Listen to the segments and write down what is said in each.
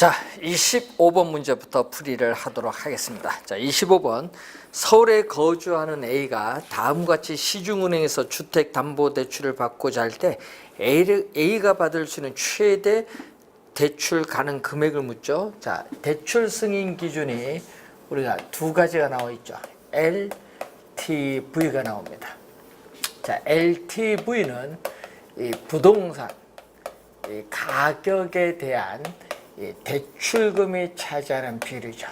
자, 25번 문제부터 풀이를 하도록 하겠습니다. 자, 25번. 서울에 거주하는 A가 다음과 같이 시중은행에서 주택담보대출을 받고자 할 때 A가 받을 수 있는 최대 대출 가능 금액을 묻죠. 자, 대출 승인 기준이 우리가 두 가지가 나와 있죠. LTV가 나옵니다. 자, LTV는 이 부동산 이 가격에 대한 이 대출금이 차지하는 비율이죠.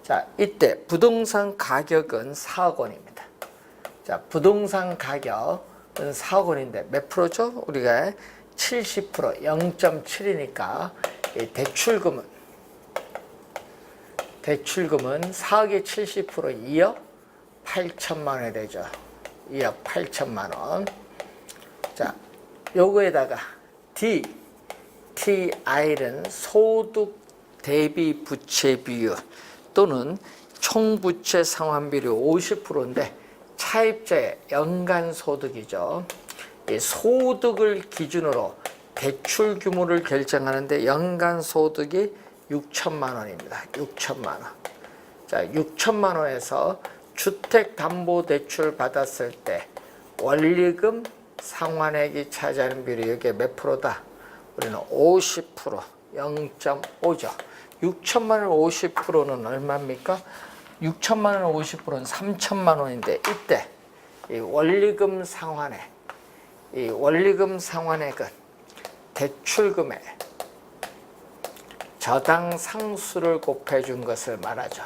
자, 이때 부동산 가격은 4억 원입니다. 자, 부동산 가격은 4억 원인데 몇 프로죠? 우리가 70%, 0.7이니까 대출금은 4억에 70% 2억 8천만 원이 되죠. 2억 8천만 원. 자, 요거에다가 TI는 소득 대비 부채 비율 또는 총부채 상환 비율이 50%인데 차입자의 연간 소득이죠. 이 소득을 기준으로 대출 규모를 결정하는데 연간 소득이 6천만 원입니다. 6천만 원. 자, 6천만 원에서 주택담보대출 받았을 때 원리금 상환액이 차지하는 비율이 여기에 몇 프로다? 우리는 50%, 0.5죠. 6천만 원 50%는 얼마입니까? 6천만 원 50%는 3천만 원인데 이때 이 원리금 상환액은 대출금의 저당 상수를 곱해준 것을 말하죠.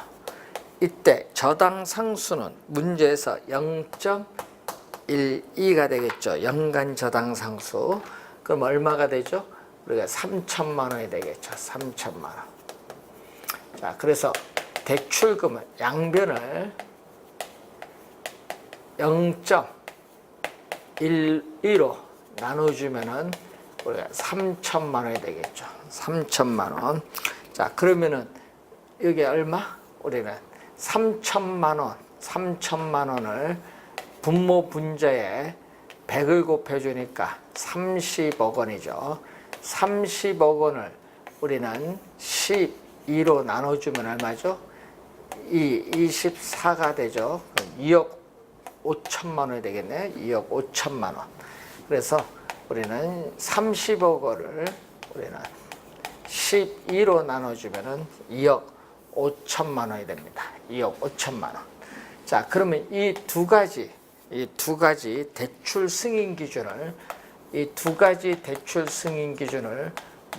이때 저당 상수는 문제에서 0.12가 되겠죠. 연간 저당 상수. 그럼 얼마가 되죠? 우리가 3천만 원이 되겠죠. 3천만 원. 자, 그래서 대출금은 양변을 0.12로 나눠주면은 우리가 3천만 원이 되겠죠. 3천만 원. 자, 그러면은 여기 얼마? 우리는 3천만 원을 분모 분자에 100을 곱해주니까 30억 원이죠. 30억 원을 우리는 12로 나눠주면 얼마죠? 24가 되죠. 2억 5천만 원이 되겠네. 2억 5천만 원. 그래서 우리는 30억 원을 우리는 12로 나눠주면 2억 5천만 원이 됩니다. 2억 5천만 원. 자, 그러면 이 두 가지 대출 승인 기준을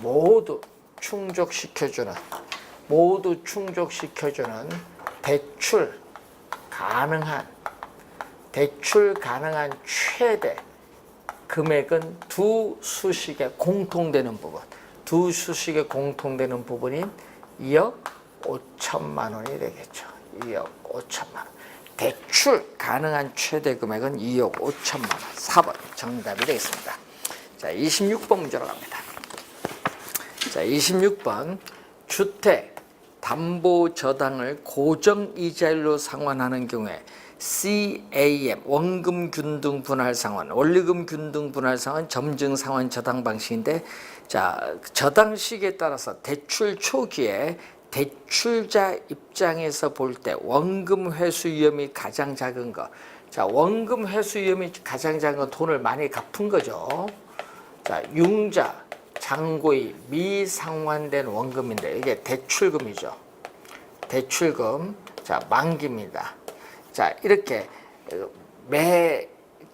모두 충족시켜주는 대출 가능한 최대 금액은 두 수식에 공통되는 부분인 2억 5천만 원이 되겠죠. 2억 5천만 원. 대출 가능한 최대 금액은 2억 5천만 원. 4번 정답이 되겠습니다. 자, 26번 문제로 갑니다. 자, 26번 주택 담보 저당을 고정 이자율로 상환하는 경우에 CAM 원금 균등 분할 상환, 원리금 균등 분할 상환, 점증 상환 저당 방식인데, 자, 저당 시기에 따라서 대출 초기에 대출자 입장에서 볼 때 원금 회수 위험이 가장 작은 거. 자, 원금 회수 위험이 가장 작은 건 돈을 많이 갚은 거죠. 자, 융자, 장고의 미상환된 원금인데 이게 대출금이죠. 대출금. 자, 만기입니다. 자, 이렇게 매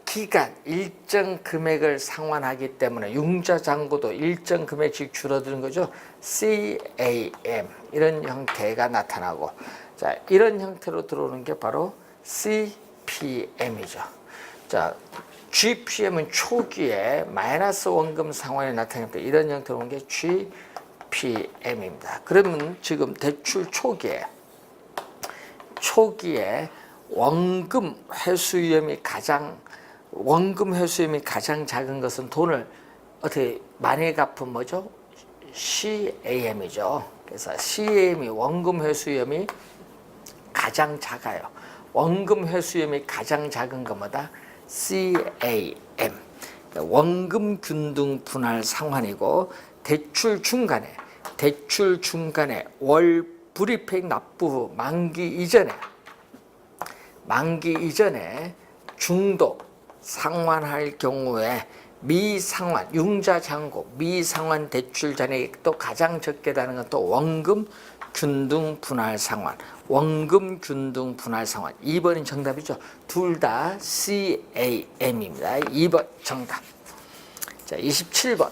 기간 일정 금액을 상환하기 때문에 융자 잔고도 일정 금액씩 줄어드는 거죠. CAM 이런 형태가 나타나고, 자, 이런 형태로 들어오는 게 바로 CPM이죠. 자, GPM은 초기에 마이너스 원금 상환이 나타나니까 이런 형태로 오는 게 GPM입니다. 그러면 지금 대출 초기에 원금 회수 위험이 가장 작은 것은 돈을 어떻게 많이 갚은 뭐죠? CAM이죠. 그래서 CAM이 원금 회수 위험이 가장 작아요. 원금 회수 위험이 가장 작은 것마다 CAM. 원금 균등 분할 상환이고, 대출 중간에 대출 중간에 월 불이익 납부 후 만기 이전에 중도 상환할 경우에 미상환, 융자잔고, 미상환 대출 잔액도 가장 적게 되는 건 또 원금 균등 분할 상환, 원금 균등 분할 상환. 2번이 정답이죠. 둘 다 CAM입니다. 2번 정답. 자, 27번.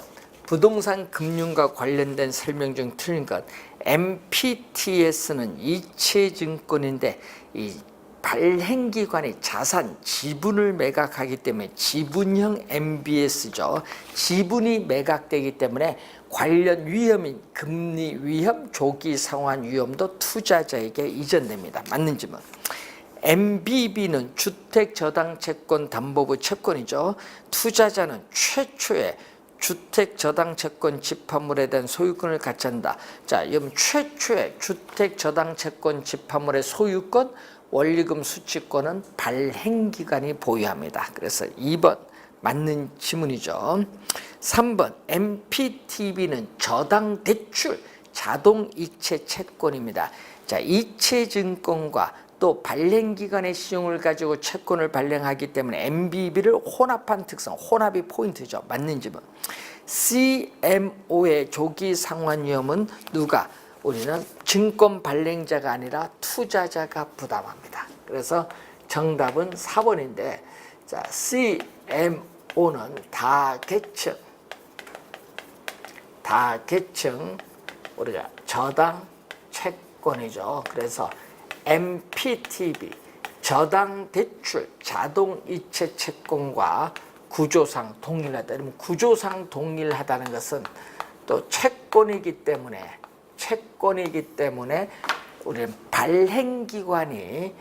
부동산 금융과 관련된 설명 중 틀린 것. MPTS는 이체증권인데 이 발행기관이 자산, 지분을 매각하기 때문에 지분형 MBS죠. 지분이 매각되기 때문에 관련 위험인 금리 위험, 조기 상환 위험도 투자자에게 이전됩니다. 맞는 질문. MBB는 주택저당채권담보부 채권이죠. 투자자는 최초의 주택저당채권 집합물에 대한 소유권을 갖춘다. 자, 그럼 최초의 주택저당채권 집합물의 소유권, 원리금 수취권은 발행기관이 보유합니다. 그래서 2번 맞는 지문이죠. 3번 MPTB는 저당대출 자동이체 채권입니다. 자, 이체증권과 또 발행기관의信用을 가지고 채권을 발행하기 때문에 MBB를 혼합한 특성, 혼합이 포인트죠. 맞는 지문. CMO의 조기 상환 위험은 누가? 우리는 증권 발행자가 아니라 투자자가 부담합니다. 그래서 정답은 4번인데, 자, CMO는 다계층 우리가 저당 채권이죠. 그래서 MPTB 저당 대출 자동 이체 채권과 구조상 동일하다. 그러면 구조상 동일하다는 것은 또 채권이기 때문에 우리는 발행기관이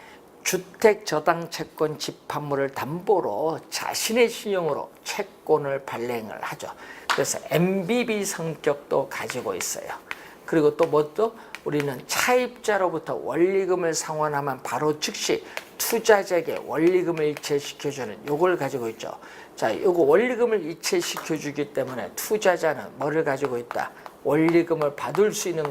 주택저당채권 집합물을 담보로 자신의 신용으로 채권을 발행을 하죠. 그래서 MBB 성격도 가지고 있어요. 그리고 또 뭐 우리는 차입자로부터 원리금을 상환하면 바로 즉시 투자자에게 원리금을 이체시켜주는 요걸 가지고 있죠. 자, 요거 원리금을 이체시켜주기 때문에 투자자는 뭐를 가지고 있다? 원리금을 받을 수 있는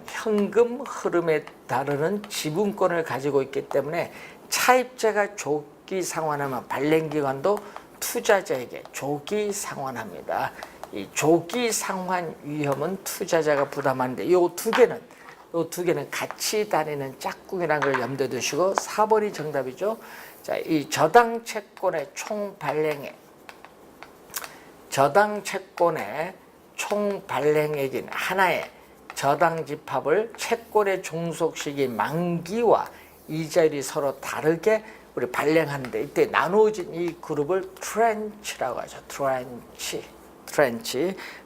현금 흐름에 따르는 지분권을 가지고 있기 때문에 차입자가 조기 상환하면 발행기관도 투자자에게 조기 상환합니다. 이 조기 상환 위험은 투자자가 부담하는데 요 두 개는 같이 다니는 짝꿍이라는 걸 염두에 두시고 4번이 정답이죠. 자, 이 저당 채권의 총 발행액인 하나의 저당 집합을 채권의 종속 시기 만기와 이자율이 서로 다르게 우리 발행하는데, 이때 나누어진 이 그룹을 트렌치라고 하죠. 트렌치.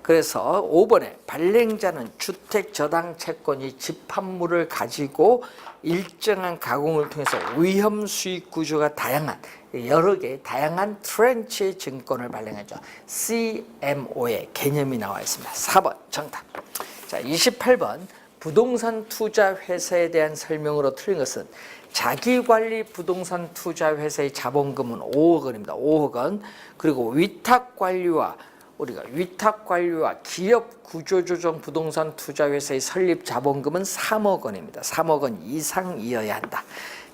그래서 5번에 발행자는 주택저당채권이 집합물을 가지고 일정한 가공을 통해서 위험 수익 구조가 다양한 여러 개의 다양한 트렌치 증권을 발행하죠. CMO의 개념이 나와 있습니다. 4번 정답. 자, 28번 부동산 투자 회사에 대한 설명으로 틀린 것은 자기관리 부동산 투자 회사의 자본금은 5억 원입니다. 5억 원. 그리고 위탁관리와 기업 구조조정 부동산 투자회사의 설립 자본금은 3억 원입니다. 3억 원 이상이어야 한다.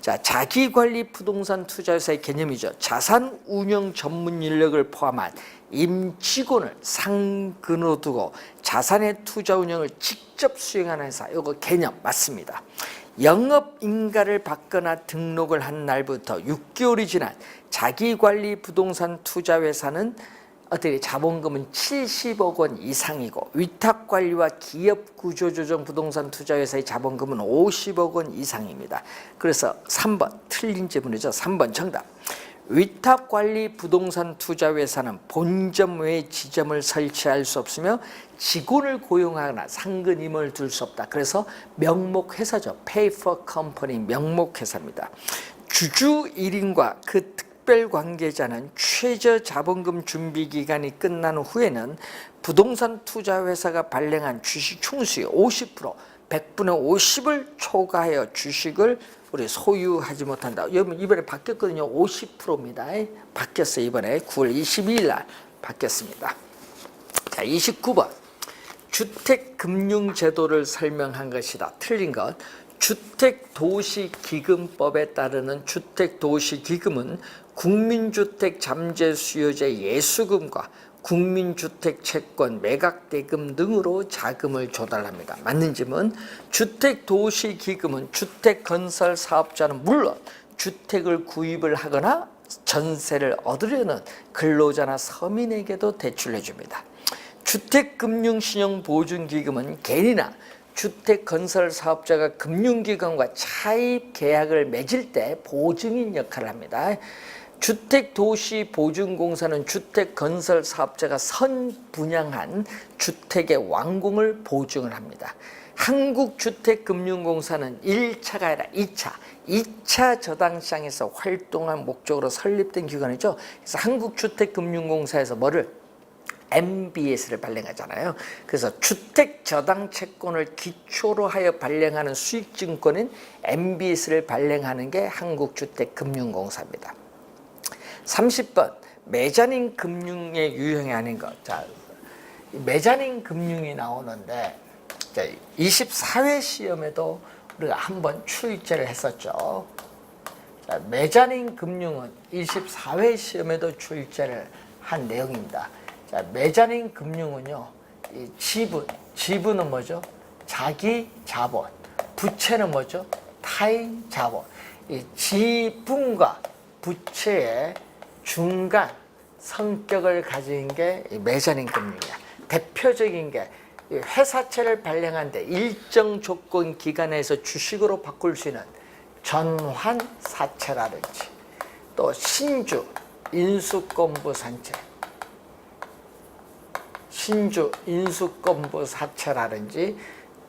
자, 자기관리 부동산 투자회사의 개념이죠. 자산 운영 전문 인력을 포함한 임직원을 상근으로 두고 자산의 투자 운영을 직접 수행하는 회사. 이거 개념 맞습니다. 영업인가를 받거나 등록을 한 날부터 6개월이 지난 자기관리 부동산 투자회사는 어떻게 자본금은 70억 원 이상이고 위탁관리와 기업구조조정 부동산 투자회사의 자본금은 50억 원 이상입니다. 그래서 3번 틀린 질문이죠. 3번 정답. 위탁관리 부동산 투자회사는 본점 외에 지점을 설치할 수 없으며 직원을 고용하거나 상근임을 둘 수 없다. 그래서 명목회사죠. Pay for Company 명목회사입니다. 주주 1인과 그 특별 관계자는 최저 자본금 준비 기간이 끝난 후에는 부동산 투자회사가 발행한 주식 총수의 50%, 100분의 50을 초과하여 주식을 우리 소유하지 못한다. 여러분 이번에 바뀌었거든요. 50%입니다. 바뀌었어요. 이번에 9월 22일 날 바뀌었습니다. 자, 29번. 주택금융제도를 설명한 것이다. 틀린 것. 주택도시기금법에 따르는 주택도시기금은 국민주택 잠재수요자 예수금과 국민주택채권 매각대금 등으로 자금을 조달합니다. 맞는 질문. 주택도시기금은 주택건설사업자는 물론 주택을 구입을 하거나 전세를 얻으려는 근로자나 서민에게도 대출해 줍니다. 주택금융신용보증기금은 개인이나 주택건설사업자가 금융기관과 차입 계약을 맺을 때 보증인 역할을 합니다. 주택도시보증공사는 주택건설사업자가 선분양한 주택의 완공을 보증을 합니다. 한국주택금융공사는 1차가 아니라 2차 저당시장에서 활동한 목적으로 설립된 기관이죠. 그래서 한국주택금융공사에서 뭐를? MBS를 발행하잖아요. 그래서 주택저당채권을 기초로 하여 발행하는 수익증권인 MBS를 발행하는 게 한국주택금융공사입니다. 30번. 메자닌 금융의 유형이 아닌 것. 자, 메자닌 금융이 나오는데 24회 시험에도 우리가 한번 출제를 했었죠. 자, 메자닌 금융은 24회 시험에도 출제를 한 내용입니다. 자, 메자닌 금융은요, 이 지분은 뭐죠? 자기 자본. 부채는 뭐죠? 타인 자본. 이 지분과 부채의 중간 성격을 가진 게 메자닌 금융이야. 대표적인 게 회사채를 발행하는데 일정 조건 기간에서 주식으로 바꿀 수 있는 전환사채라든지, 또 신주 인수권부산채, 신주 인수권부사채라든지,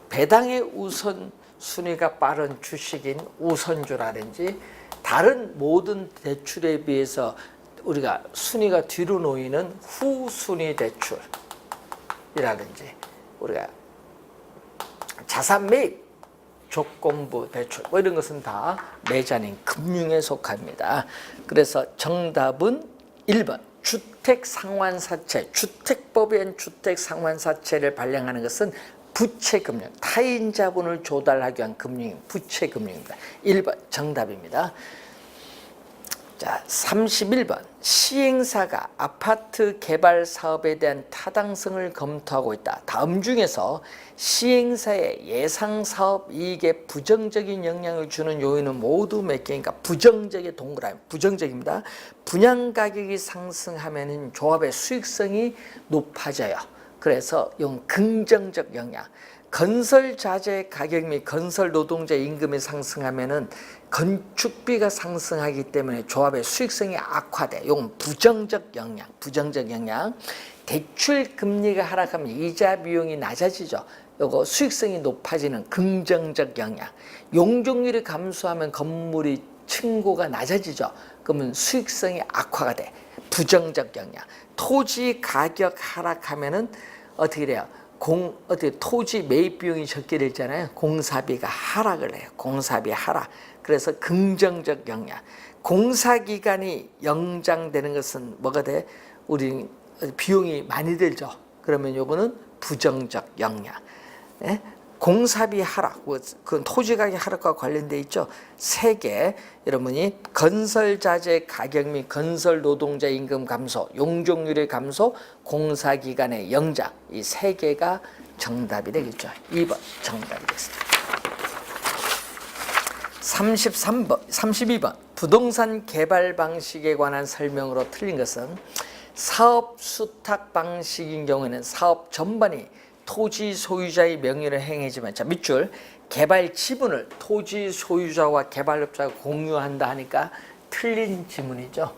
배당의 우선순위가 빠른 주식인 우선주라든지, 다른 모든 대출에 비해서 우리가 순위가 뒤로 놓이는 후순위 대출이라든지, 우리가 자산 매입 조건부 대출 뭐 이런 것은 다 메자닌 금융에 속합니다. 그래서 정답은 1번. 주택상환사채, 주택법에 의한 주택상환사채를 발행하는 것은 부채금융, 타인 자본을 조달하기 위한 금융, 부채금융입니다. 1번 정답입니다. 자, 31번. 시행사가 아파트 개발 사업에 대한 타당성을 검토하고 있다. 다음 중에서 시행사의 예상 사업 이익에 부정적인 영향을 주는 요인은 모두 몇 개인가? 부정적의 동그라미, 부정적입니다. 분양 가격이 상승하면 조합의 수익성이 높아져요. 그래서 용 긍정적 영향. 건설 자재 가격 및 건설 노동자 임금이 상승하면은 건축비가 상승하기 때문에 조합의 수익성이 악화돼. 이건 부정적 영향, 부정적 영향. 대출 금리가 하락하면 이자 비용이 낮아지죠. 요거 수익성이 높아지는 긍정적 영향. 용적률이 감소하면 건물이 층고가 낮아지죠. 그러면 수익성이 악화가 돼. 부정적 영향. 토지 가격 하락하면은 어떻게 돼요? 토지 매입 비용이 적게 되잖아요. 공사비가 하락을 해요. 공사비 하락. 그래서 긍정적 영향. 공사기간이 연장되는 것은 뭐가 돼? 우리 비용이 많이 들죠. 그러면 요거는 부정적 영향. 예? 공사비 하락, 그건 토지가격 하락과 관련돼 있죠. 3개, 여러분이 건설자재 가격 및 건설 노동자 임금 감소, 용적률의 감소, 공사기간의 연장, 이 3개가 정답이 되겠죠. 2번 정답이 됐습니다. 32번 부동산 개발 방식에 관한 설명으로 틀린 것은 사업 수탁 방식인 경우에는 사업 전반이 토지 소유자의 명의로 행해지만, 자, 밑줄 개발 지분을 토지 소유자와 개발업자가 공유한다 하니까 틀린 지문이죠.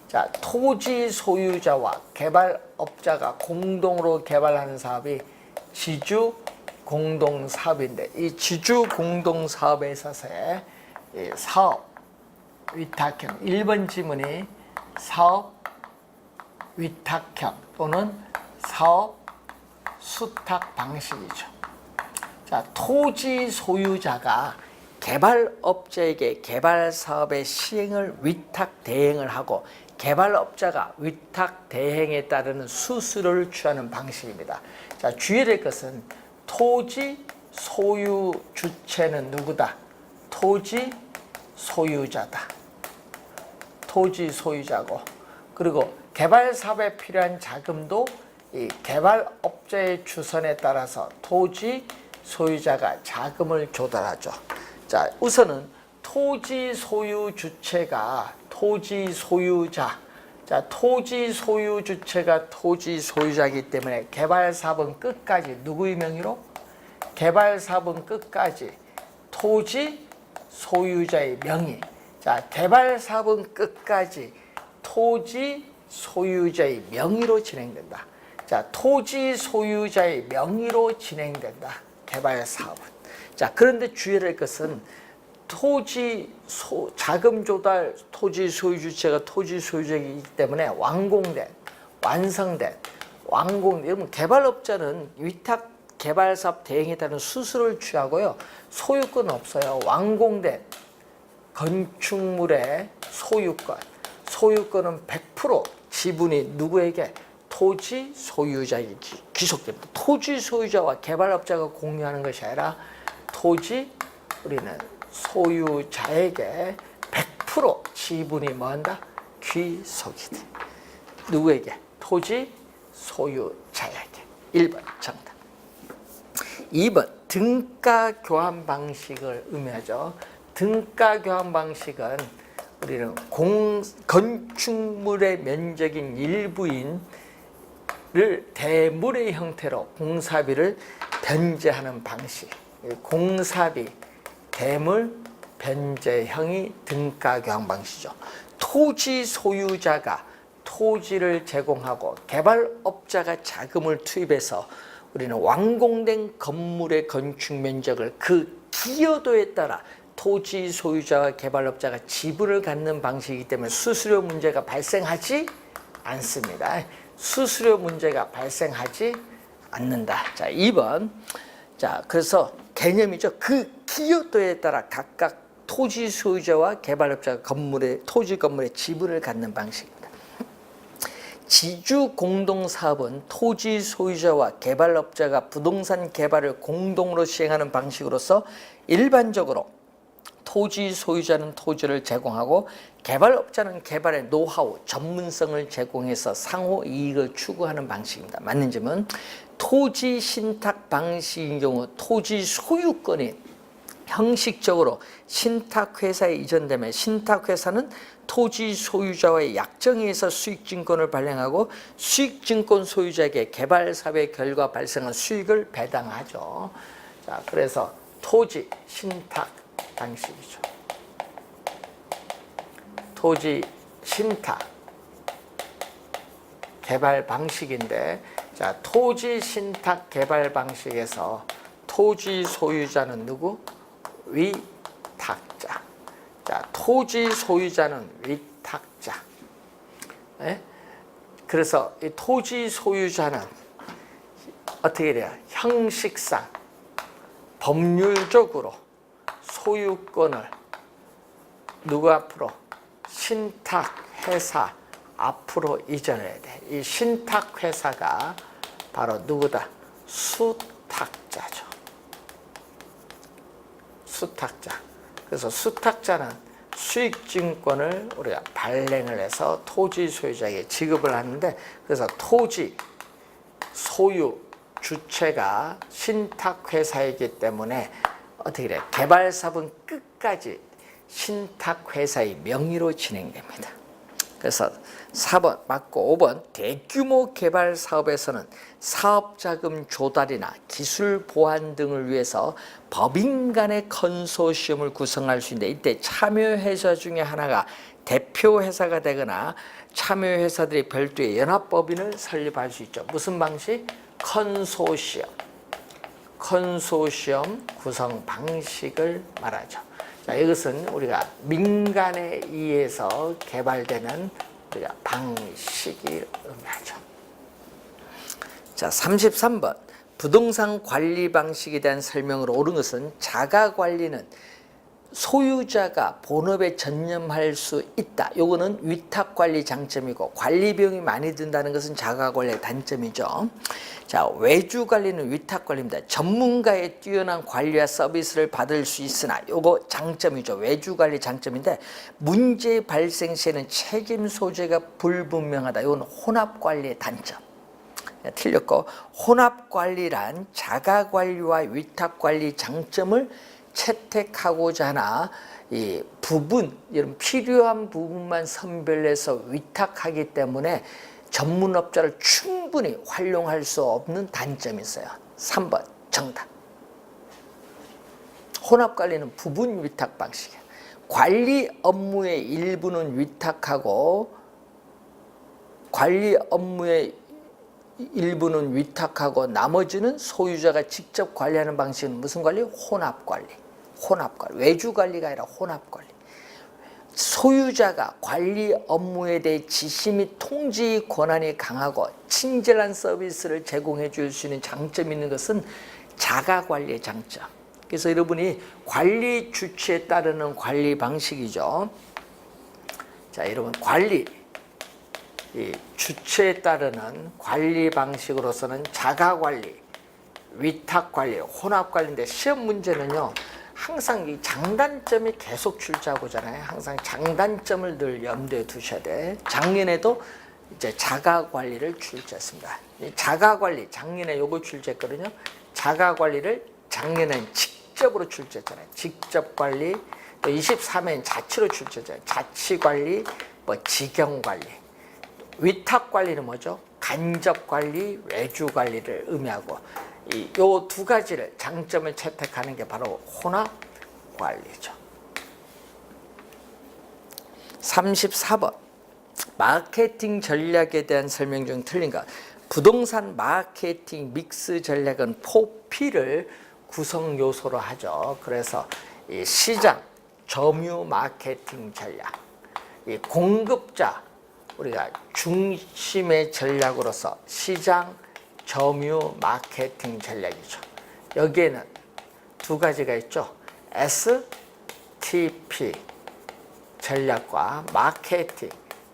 자, 토지 소유자와 개발업자가 공동으로 개발하는 사업이 지주 공동 사업인데, 이 지주 공동 사업에 있어서의 사업 위탁형, 1번 지문이 사업 위탁형 또는 사업 수탁 방식이죠. 자, 토지 소유자가 개발업자에게 개발 사업의 시행을 위탁 대행을 하고 개발업자가 위탁 대행에 따르는 수수료를 취하는 방식입니다. 자, 주의할 것은 토지 소유 주체는 누구다? 토지 소유자다. 토지 소유자고, 그리고 개발 사업에 필요한 자금도 이 개발업자의 주선에 따라서 토지 소유자가 자금을 조달하죠. 자, 우선은 토지 소유 주체가 토지 소유자. 자, 토지 소유 주체가 토지 소유자이기 때문에 개발 사업은 끝까지 누구의 명의로? 개발 사업은 끝까지 토지 소유자의 명의. 자, 개발 사업은 끝까지 토지 소유자의 명의로 진행된다. 자, 토지 소유자의 명의로 진행된다. 개발 사업은. 자, 그런데 주의할 것은 자금 조달 토지 소유 주체가 토지 소유자이기 때문에 완성된 여러분, 개발업자는 위탁 개발 사업 대행에 따른 수수료를 취하고요. 소유권은 없어요. 완공된 건축물의 소유권은 100% 지분이 누구에게? 토지 소유자에게 귀속됩니다. 토지 소유자와 개발업자가 공유하는 것이 아니라 우리는 소유자에게 100% 지분이 뭐한다? 귀속이 돼. 누구에게? 토지 소유자에게. 1번 정답. 2번 등가 교환 방식을 의미하죠. 등가 교환 방식은 우리는 건축물의 면적인 일부인을 대물의 형태로 공사비를 변제하는 방식. 공사비 대물 변제형이 등가 교환 방식이죠. 토지 소유자가 토지를 제공하고 개발업자가 자금을 투입해서 우리는 완공된 건물의 건축 면적을 그 기여도에 따라 토지 소유자와 개발업자가 지분을 갖는 방식이기 때문에 수수료 문제가 발생하지 않습니다. 수수료 문제가 발생하지 않는다. 자, 2번. 자, 그래서 개념이죠. 그 기여도에 따라 각각 토지 소유자와 개발업자가 토지 건물의 지분을 갖는 방식입니다. 지주 공동사업은 토지 소유자와 개발업자가 부동산 개발을 공동으로 시행하는 방식으로서 일반적으로 토지 소유자는 토지를 제공하고 개발업자는 개발의 노하우, 전문성을 제공해서 상호 이익을 추구하는 방식입니다. 맞는 점은 토지 신탁 방식인 경우 토지 소유권이 형식적으로 신탁회사에 이전되면 신탁회사는 토지 소유자와의 약정에 의해서 수익증권을 발행하고 수익증권 소유자에게 개발사업의 결과 발생한 수익을 배당하죠. 자, 그래서 토지 신탁 방식이죠. 토지 신탁 개발 방식인데, 자, 토지 신탁 개발 방식에서 토지 소유자는 누구? 위탁자. 자, 토지 소유자는 위탁자. 네? 그래서 이 토지 소유자는 어떻게 돼요? 형식상 법률적으로 소유권을 누구 앞으로? 신탁회사 앞으로 이전해야 돼. 이 신탁회사가 바로 누구다? 수탁자죠. 수탁자. 그래서 수탁자는 수익증권을 우리가 발행을 해서 토지 소유자에게 지급을 하는데, 그래서 토지 소유 주체가 신탁회사이기 때문에 어떻게 돼요? 개발사업은 끝까지 신탁회사의 명의로 진행됩니다. 그래서 4번 맞고 5번 대규모 개발 사업에서는 사업자금 조달이나 기술 보완 등을 위해서 법인 간의 컨소시엄을 구성할 수 있는데, 이때 참여회사 중에 하나가 대표회사가 되거나 참여회사들이 별도의 연합법인을 설립할 수 있죠. 무슨 방식? 컨소시엄 구성 방식을 말하죠. 자, 이것은 우리가 민간에 의해서 개발되는 우리가 방식이 의미하죠. 자, 33번 부동산 관리 방식에 대한 설명으로 옳은 것은 자가 관리는 소유자가 본업에 전념할 수 있다. 요거는 위탁관리 장점이고 관리 비용이 많이 든다는 것은 자가관리의 단점이죠. 자, 외주관리는 위탁관리입니다. 전문가의 뛰어난 관리와 서비스를 받을 수 있으나 요거 장점이죠. 외주관리 장점인데 문제 발생 시에는 책임 소재가 불분명하다. 요건 혼합관리의 단점. 틀렸고 혼합관리란 자가관리와 위탁관리 장점을 채택하고자 하나 이 부분, 이런 필요한 부분만 선별해서 위탁하기 때문에 전문업자를 충분히 활용할 수 없는 단점이 있어요. 3번 정답. 혼합관리는 부분 위탁 방식이에요. 관리 업무의 일부는 위탁하고 나머지는 소유자가 직접 관리하는 방식은 무슨 관리? 혼합관리. 외주관리가 아니라 혼합관리. 소유자가 관리 업무에 대해 지시 및 통지 권한이 강하고 친절한 서비스를 제공해 줄 수 있는 장점이 있는 것은 자가관리의 장점. 그래서 여러분이 관리 주체에 따르는 관리 방식이죠. 자, 여러분 이 주체에 따르는 관리 방식으로서는 자가관리, 위탁관리, 혼합관리인데 시험 문제는요. 항상 이 장단점이 계속 출제하고잖아요. 항상 장단점을 늘 염두에 두셔야 돼. 작년에도 이제 자가관리를 출제했습니다. 이 자가관리, 작년에 요거 출제했거든요. 자가관리를 작년엔 직접으로 출제했잖아요. 직접관리, 또 23회엔 자치로 출제했잖아요. 자치관리, 직영관리. 위탁관리는 뭐죠? 간접관리, 외주관리를 의미하고 요 두 가지를 장점을 채택하는 게 바로 혼합관리죠. 34번 마케팅 전략에 대한 설명 중 틀린 것. 부동산 마케팅 믹스 전략은 4P를 구성 요소로 하죠. 그래서 이 시장, 점유 마케팅 전략, 이 공급자 우리가 중심의 전략으로서 시장, 점유 마케팅 전략이죠. 여기에는 두 가지가 있죠. STP 전략과 마케팅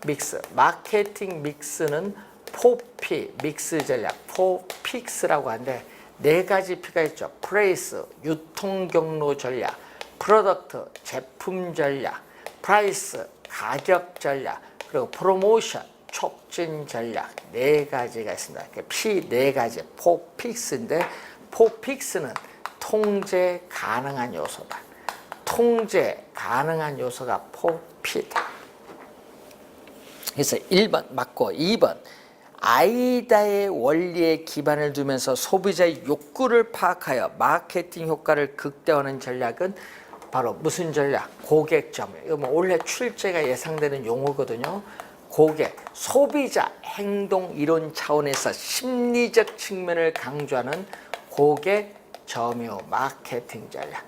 믹스. 마케팅 믹스는 4P 믹스 전략, 4픽스라고 하는데 네 가지 P가 있죠. 프레이스, 유통 경로 전략, 프로덕트, 제품 전략, 프라이스, 가격 전략, 그리고 프로모션, 촉진 전략 네 가지가 있습니다. P 네 가지, 4픽스인데 4픽스는 통제 가능한 요소다. 통제 가능한 요소가 4P다. 그래서 1번 맞고 2번 아이다의 원리에 기반을 두면서 소비자의 욕구를 파악하여 마케팅 효과를 극대화하는 전략은 바로 무슨 전략? 고객 점유. 이거 뭐 올해 출제가 예상되는 용어거든요. 고객, 소비자 행동 이론 차원에서 심리적 측면을 강조하는 고객 점유 마케팅 전략.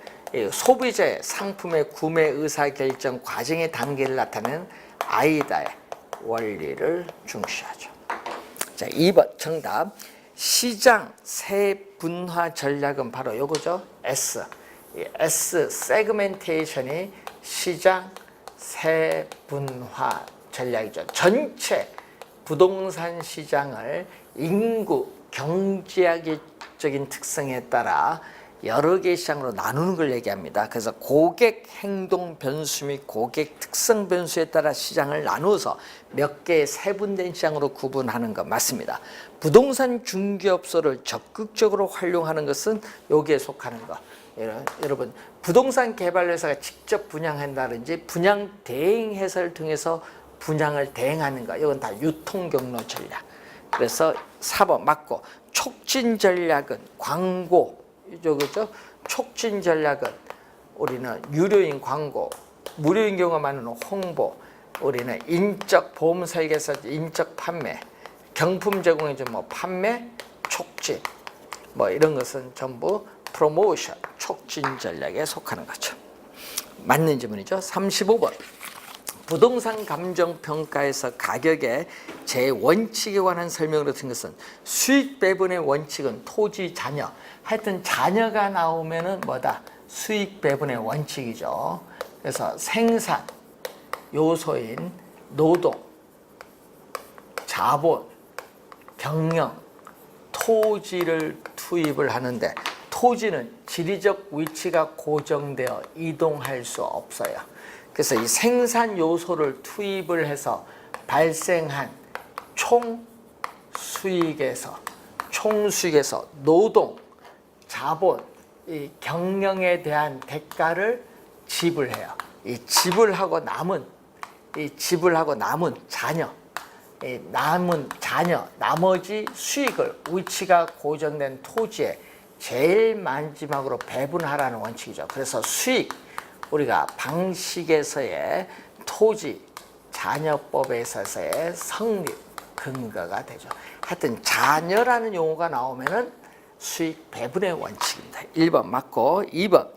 소비자의 상품의 구매 의사결정 과정의 단계를 나타내는 아이다의 원리를 중시하죠. 자, 2번 정답. 시장 세분화 전략은 바로 요거죠. S. S 세그멘테이션이 시장 세분화 전략이죠. 전체 부동산 시장을 인구, 경제학적인 특성에 따라 여러 개의 시장으로 나누는 걸 얘기합니다. 그래서 고객 행동 변수 및 고객 특성 변수에 따라 시장을 나누어서 몇 개의 세분된 시장으로 구분하는 것 맞습니다. 부동산 중개업소를 적극적으로 활용하는 것은 여기에 속하는 것. 여러분 부동산 개발회사가 직접 분양한다든지 분양 대행 회사를 통해서 분양을 대행하는 거 이건 다 유통 경로 전략. 그래서 4번 맞고 촉진 전략은 광고 그죠? 촉진 전략은 우리는 유료인 광고, 무료인 경우가 많은 홍보, 우리는 인적 보험 설계서 인적 판매, 경품 제공해준 판매 촉진 이런 것은 전부 프로모션 촉진 전략에 속하는 거죠. 맞는 질문이죠. 35번 부동산 감정 평가에서 가격의 제원칙에 관한 설명으로 든 것은 수익 배분의 원칙은 토지 잔여. 하여튼 잔여가 나오면은 뭐다? 수익 배분의 원칙이죠. 그래서 생산 요소인 노동, 자본, 경영, 토지를 투입을 하는데 토지는 지리적 위치가 고정되어 이동할 수 없어요. 그래서 이 생산 요소를 투입을 해서 발생한 총 수익에서 노동, 자본, 이 경영에 대한 대가를 지불해요. 이 지불하고 남은 나머지 수익을 위치가 고정된 토지에 제일 마지막으로 배분하라는 원칙이죠. 그래서 수익, 우리가 방식에서의 토지 잔여법에 있어서의 성립 근거가 되죠. 하여튼 잔여라는 용어가 나오면은 수익 배분의 원칙입니다. 1번 맞고 2번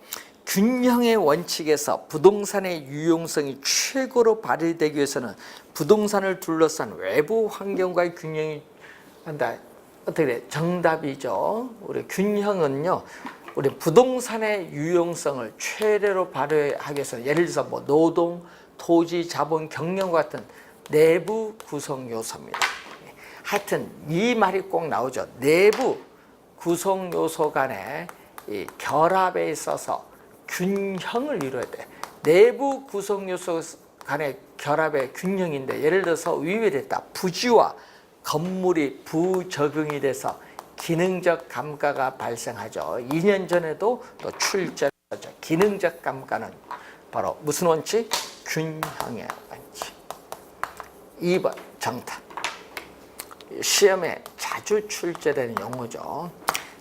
균형의 원칙에서 부동산의 유용성이 최고로 발휘되기 위해서는 부동산을 둘러싼 외부 환경과의 균형이 한다. 어떻게 돼? 정답이죠. 우리 균형은요. 우리 부동산의 유용성을 최대로 발휘하기 위해서 예를 들어서 뭐 노동, 토지, 자본, 경영 같은 내부 구성 요소입니다. 하여튼 이 말이 꼭 나오죠. 내부 구성 요소 간의 이 결합에 있어서 균형을 이루어야 돼. 내부 구성 요소 간의 결합의 균형인데 예를 들어서 위배됐다. 부지와 건물이 부적응이 돼서 기능적 감가가 발생하죠. 2년 전에도 또 출제했죠. 기능적 감가는 바로 무슨 원칙? 균형의 원칙. 2번 정답. 시험에 자주 출제되는 용어죠.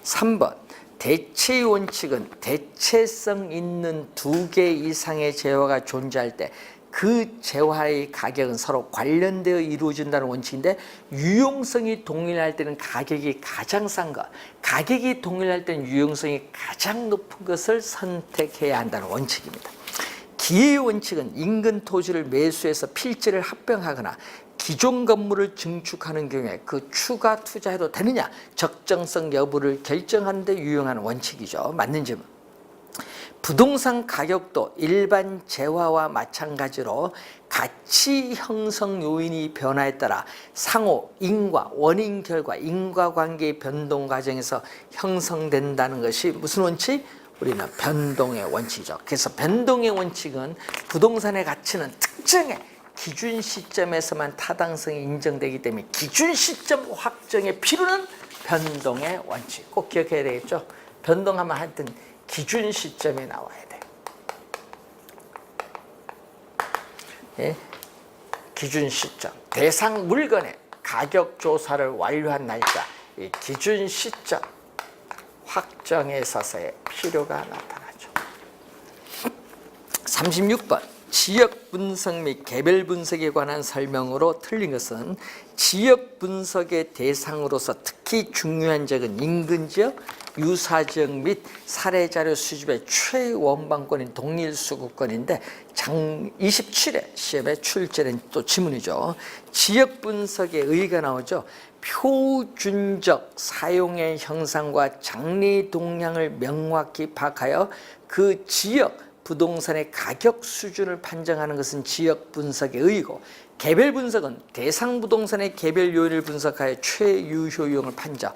3번 대체의 원칙은 대체성 있는 2개 이상의 재화가 존재할 때 그 재화의 가격은 서로 관련되어 이루어진다는 원칙인데 유용성이 동일할 때는 가격이 가장 싼 것, 가격이 동일할 때는 유용성이 가장 높은 것을 선택해야 한다는 원칙입니다. 기회의 원칙은 인근 토지를 매수해서 필지를 합병하거나 기존 건물을 증축하는 경우에 그 추가 투자해도 되느냐 적정성 여부를 결정하는 데 유용한 원칙이죠. 맞는 질문. 부동산 가격도 일반 재화와 마찬가지로 가치 형성 요인이 변화에 따라 상호 인과, 원인 결과, 인과관계의 변동 과정에서 형성된다는 것이 무슨 원칙? 우리는 변동의 원칙이죠. 그래서 변동의 원칙은 부동산의 가치는 특정의 기준 시점에서만 타당성이 인정되기 때문에 기준 시점 확정의 필요는 변동의 원칙. 꼭 기억해야 되겠죠. 변동하면 하여튼 기준 시점에 나와야 돼. 예? 기준 시점. 대상 물건의 가격 조사를 완료한 날짜. 이 기준 시점 확정에 있어서의 필요가 나타나죠. 36번. 지역 분석 및 개별 분석에 관한 설명으로 틀린 것은 지역 분석의 대상으로서 특히 중요한 지역은 인근지역, 유사지역 및 사례자료 수집의 최원방권인 동일수급권인데 27회 시험에 출제된 또 지문이죠. 지역 분석의 의의가 나오죠. 표준적 사용의 형상과 장래 동향을 명확히 파악하여 그 지역 부동산의 가격 수준을 판정하는 것은 지역 분석의 의의고 개별 분석은 대상 부동산의 개별 요인을 분석하여 최유효용을 판정.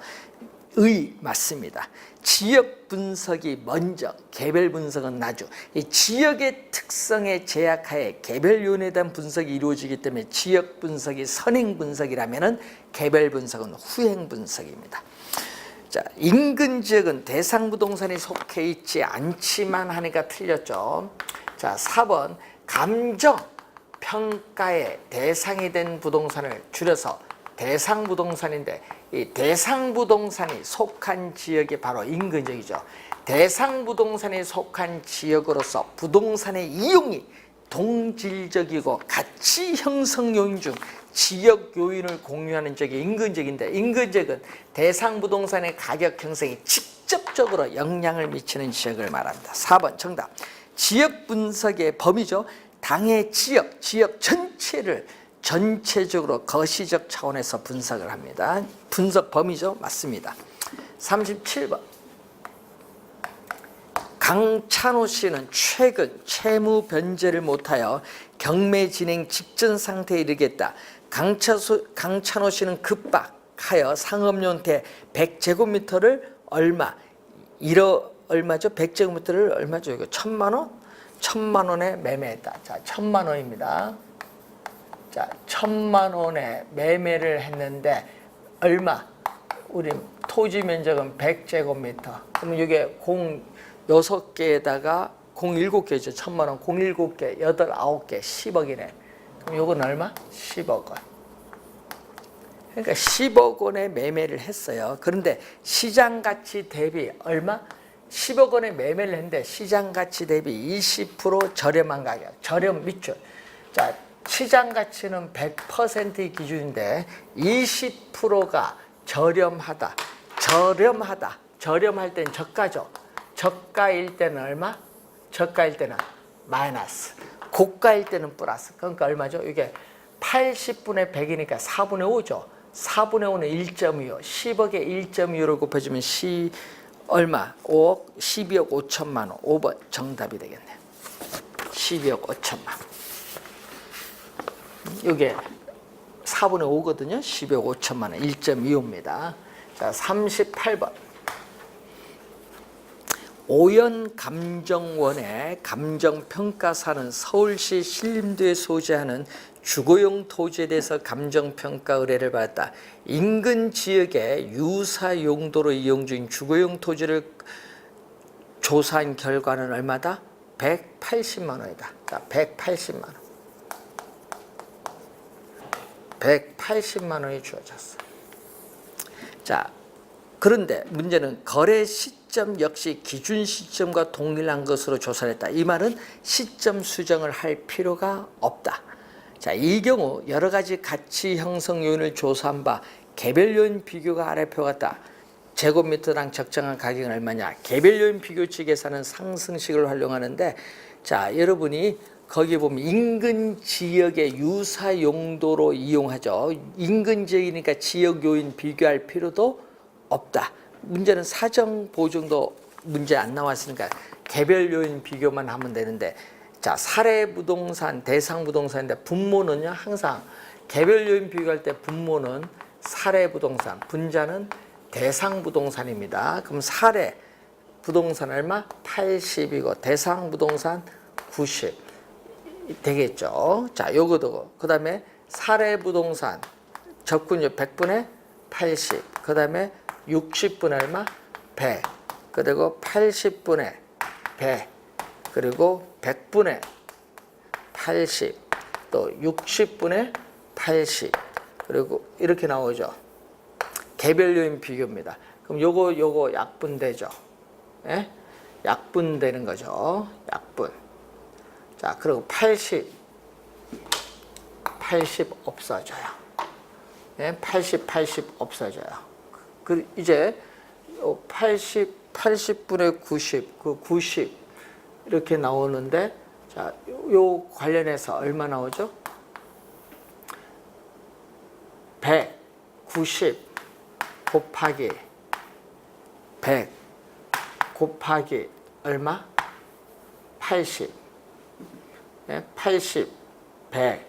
맞습니다. 지역 분석이 먼저, 개별 분석은 나중. 이 지역의 특성에 제약하에 개별 요인에 대한 분석이 이루어지기 때문에 지역 분석이 선행 분석이라면은 개별 분석은 후행 분석입니다. 자, 인근 지역은 대상 부동산이 속해 있지 않지만 하니까 틀렸죠. 자, 4번 감정 평가의 대상이 된 부동산을 줄여서 대상 부동산인데 이 대상 부동산이 속한 지역이 바로 인근 지역이죠. 대상 부동산이 속한 지역으로서 부동산의 이용이 동질적이고 가치 형성 요인 중 지역 요인을 공유하는 지역이 인근지역인데 인근지역은 대상 부동산의 가격 형성에 직접적으로 영향을 미치는 지역을 말합니다. 4번 정답. 지역 분석의 범위죠. 당의 지역 전체를 전체적으로 거시적 차원에서 분석을 합니다. 분석 범위죠? 맞습니다. 37번. 강찬호 씨는 최근 채무 변제를 못하여 경매 진행 직전 상태에 이르겠다. 강찬호 씨는 급박하여 상업용태 100제곱미터를 얼마죠? 100제곱미터를 얼마죠? 이거 1,000만 원? 1,000만 원에 매매했다. 자, 1,000만 원입니다. 자, 1,000만 원에 매매를 했는데 얼마? 우리 토지 면적은 100제곱미터. 그럼 이게 공 6개에다가 공 7개죠. 1,000만 원. 공 7개, 8, 9개, 10억이네. 그럼 요건 얼마? 10억 원. 그러니까 10억 원에 매매를 했어요. 그런데 시장 가치 대비 얼마? 10억 원에 매매를 했는데 시장 가치 대비 20% 저렴한 가격. 저렴 밑줄. 자, 시장 가치는 100%의 기준인데 20%가 저렴하다. 저렴할 땐 저가죠. 저가일 때는 얼마? 저가일 때는 마이너스. 고가일 때는 플러스. 그러니까 얼마죠? 이게 80분의 100이니까 4분의 5죠. 4분의 5는 1.25. 10억에 1.25를 곱해주면 얼마? 5억 12억 5천만 원. 5번 정답이 되겠네요. 12억 5천만 원. 이게 4분의 5거든요. 12억 5천만 원. 1.25입니다. 자, 38번. 오연감정원의 감정평가사는 서울시 신림도에 소재하는 주거용 토지에 대해서 감정평가 의뢰를 받았다. 인근 지역에 유사 용도로 이용 중인 주거용 토지를 조사한 결과는 얼마다? 180만 원이다. 자, 180만 원. 180만 원이 주어졌어. 자, 그런데 문제는 거래 시점 역시 기준 시점과 동일한 것으로 조사를 했다. 이 말은 시점 수정을 할 필요가 없다. 자, 이 경우 여러 가지 가치 형성 요인을 조사한 바 개별 요인 비교가 아래 표 같다. 제곱미터당 적정한 가격은 얼마냐? 개별 요인 비교치 계산은 상승식을 활용하는데, 자, 여러분이 거기 보면 인근 지역의 유사 용도로 이용하죠. 인근 지역이니까 지역 요인 비교할 필요도 없다. 문제는 사정 보증도 문제 안 나왔으니까 개별 요인 비교만 하면 되는데, 자, 사례 부동산, 대상 부동산인데 분모는요, 항상 개별 요인 비교할 때 분모는 사례 부동산, 분자는 대상 부동산입니다. 그럼 사례 부동산 얼마? 80이고 대상 부동산 90 되겠죠. 자, 요거도. 그 다음에 사례 부동산 접근율 100분의 80. 그 다음에 60분의 얼마? 100. 그리고 80분의 100. 그리고 100분의 80. 또 60분의 80. 그리고 이렇게 나오죠. 개별 요인 비교입니다. 그럼 요거 약분되죠. 예? 약분되는 거죠. 약분. 자, 그리고 80 없어져요. 예? 80 없어져요. 그 이제 80분의 90, 그 90 이렇게 나오는데, 자, 요 관련해서 얼마 나오죠? 190 곱하기 100 곱하기 얼마? 80. 네, 80, 100,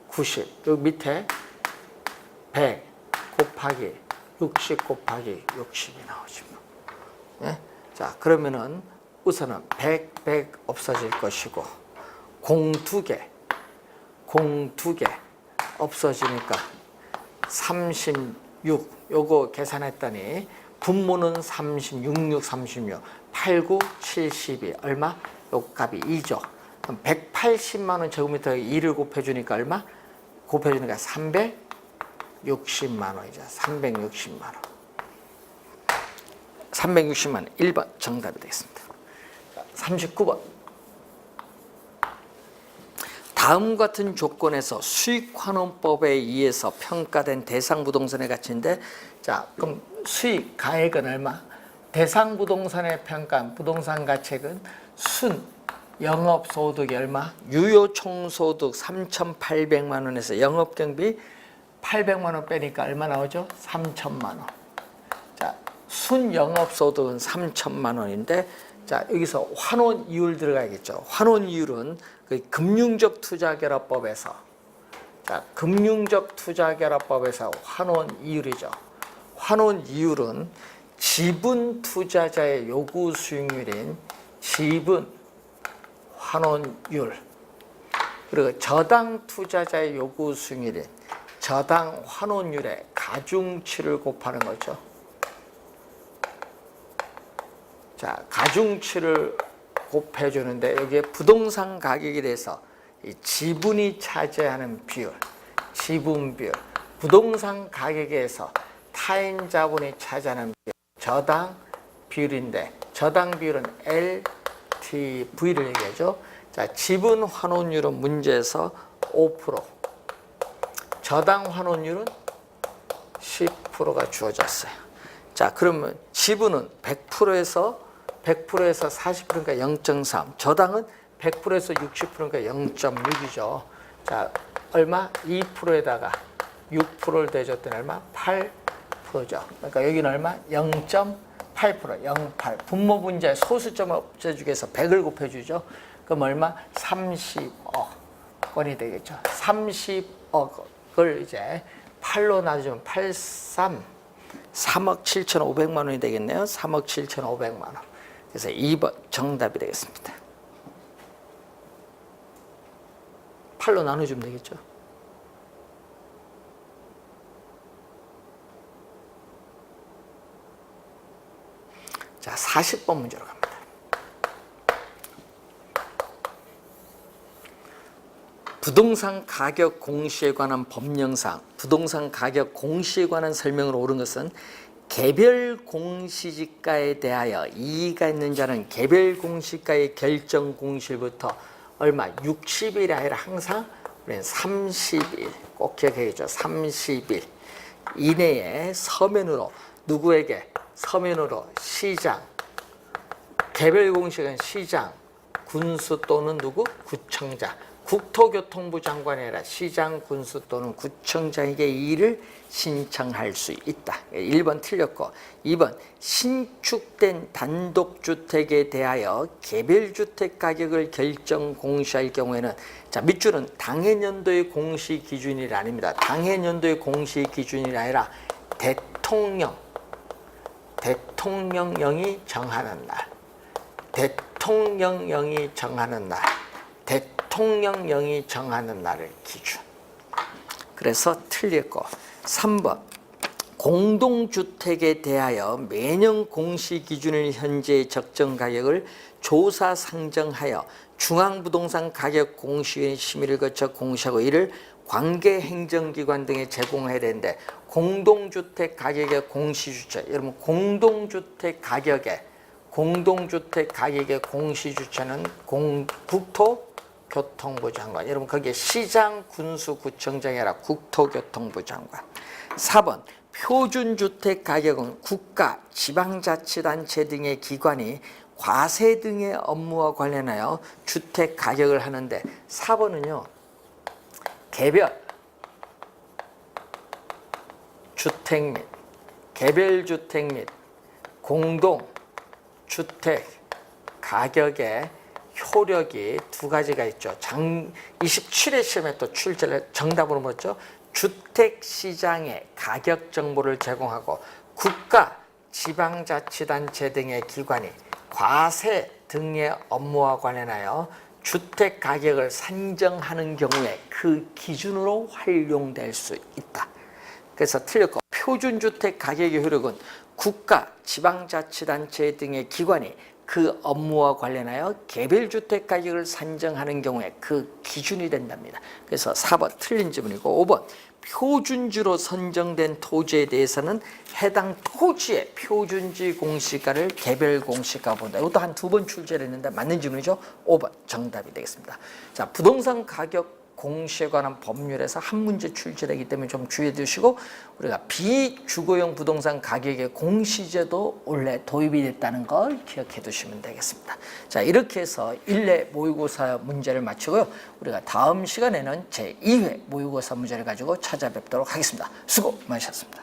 90. 여기 밑에 100 곱하기 60 곱하기 60이 나오죠. 네? 자, 그러면은 우선은 100 없어질 것이고, 공 2개 없어지니까 36. 요거 계산했더니 분모는 36, 89, 72 얼마? 요 값이 2죠. 그럼 180만 원 제곱미터에 2를 곱해주니까 얼마? 곱해주니까 360만 원이죠. 360만 원. 360만 원. 1번 정답이 되겠습니다. 39번. 다음 같은 조건에서 수익환원법에 의해서 평가된 대상 부동산의 가치인데, 자, 그럼 수익 가액은 얼마? 대상 부동산의 평가한 부동산 가치액은 영업소득이 얼마? 유효총소득 3,800만 원에서 영업경비 800만 원 빼니까 얼마 나오죠? 3천만 원. 자, 순영업소득은 3천만 원인데, 자, 여기서 환원 이율 들어가야겠죠. 환원 이율은 그 금융적 투자결합법에서, 자, 금융적 투자결합법에서 환원 이율이죠. 환원 이율은 지분 투자자의 요구 수익률인 지분 환원율, 그리고 저당 투자자의 요구 수익률인 저당 환원율의 가중치를 곱하는 거죠. 자, 가중치를 곱해주는데 여기에 부동산 가격에 대해서 이 지분이 차지하는 비율, 지분 비율, 부동산 가격에서 타인 자본이 차지하는 비율, 저당 비율인데 저당 비율은 LTV를 얘기하죠. 자, 지분 환원율은 문제에서 5%, 저당 환원율은 10%가 주어졌어요. 자, 그러면 지분은 100%에서 40%니까 0.3, 저당은 100%에서 60%니까 0.6이죠. 자, 얼마? 2%에다가 6%를 대줬더니 얼마? 8%죠. 그러니까 여기는 얼마? 0.8%, 0.8. 분모 분자의 소수점을 없애주기 위해서 100을 곱해주죠. 그럼 얼마? 30억 원이 되겠죠. 30억을 이제 8로 나눠주면 3억 7,500만 원이 되겠네요. 3억 7,500만 원. 그래서 2번 정답이 되겠습니다. 8로 나눠주면 되겠죠. 자, 40번 문제로 갑니다. 부동산 가격 공시에 관한 법령상, 부동산 가격 공시에 관한 설명으로 옳은 것은 개별 공시지가에 대하여 이의가 있는 자는 개별 공시가의 결정 공시일부터 얼마? 60일이 아니라 항상 우리는 30일, 꼭 기억해야죠. 30일 이내에 서면으로 누구에게? 서면으로 시장, 개별 공시는 시장, 군수 또는 누구? 구청장. 국토교통부 장관이 아니라 시장, 군수 또는 구청장에게 이의를 신청할 수 있다. 1번 틀렸고, 2번 신축된 단독주택에 대하여 개별주택 가격을 결정 공시할 경우에는, 자, 밑줄은 당해년도의 공시 기준이 아닙니다. 당해년도의 공시 기준이 아니라 대통령령이 정하는 날, 대통령령이 정하는 날, 대통령령이 정하는 날을 기준. 그래서 틀렸고, 3번 공동주택에 대하여 매년 공시 기준일 현재의 적정 가격을 조사 상정하여 중앙부동산 가격 공시위원회 심의를 거쳐 공시하고 이를 관계 행정기관 등에 제공해야 되는데, 공동주택 가격의 공시주체, 여러분 공동주택 가격의 공시주체는 국토교통부 장관. 여러분 거기에 시장, 군수, 구청장이 아니라 국토교통부 장관. 4번 표준주택 가격은 국가, 지방자치단체 등의 기관이 과세 등의 업무와 관련하여 주택 가격을 하는데, 4번은요 개별 주택 및 개별주택 및 공동주택 가격의 효력이 두 가지가 있죠. 27회 시험에 또 출제를 정답으로 물었죠. 주택시장의 가격 정보를 제공하고 국가, 지방자치단체 등의 기관이 과세 등의 업무와 관련하여 주택 가격을 산정하는 경우에 그 기준으로 활용될 수 있다. 그래서 틀렸고, 표준주택 가격의 효력은 국가, 지방자치단체 등의 기관이 그 업무와 관련하여 개별주택 가격을 산정하는 경우에 그 기준이 된답니다. 그래서 4번 틀린 지문이고, 5번 표준지로 선정된 토지에 대해서는 해당 토지의 표준지 공시가를 개별 공시가 본다. 이것도 한 2번 출제를 했는데 맞는 지문이죠. 5번 정답이 되겠습니다. 자, 부동산 가격 공시에 관한 법률에서 한 문제 출제되기 때문에 좀 주의해 두시고, 우리가 비주거용 부동산 가격의 공시제도 원래 도입이 됐다는 걸 기억해 두시면 되겠습니다. 자, 이렇게 해서 1회 모의고사 문제를 마치고요. 우리가 다음 시간에는 제2회 모의고사 문제를 가지고 찾아뵙도록 하겠습니다. 수고 많으셨습니다.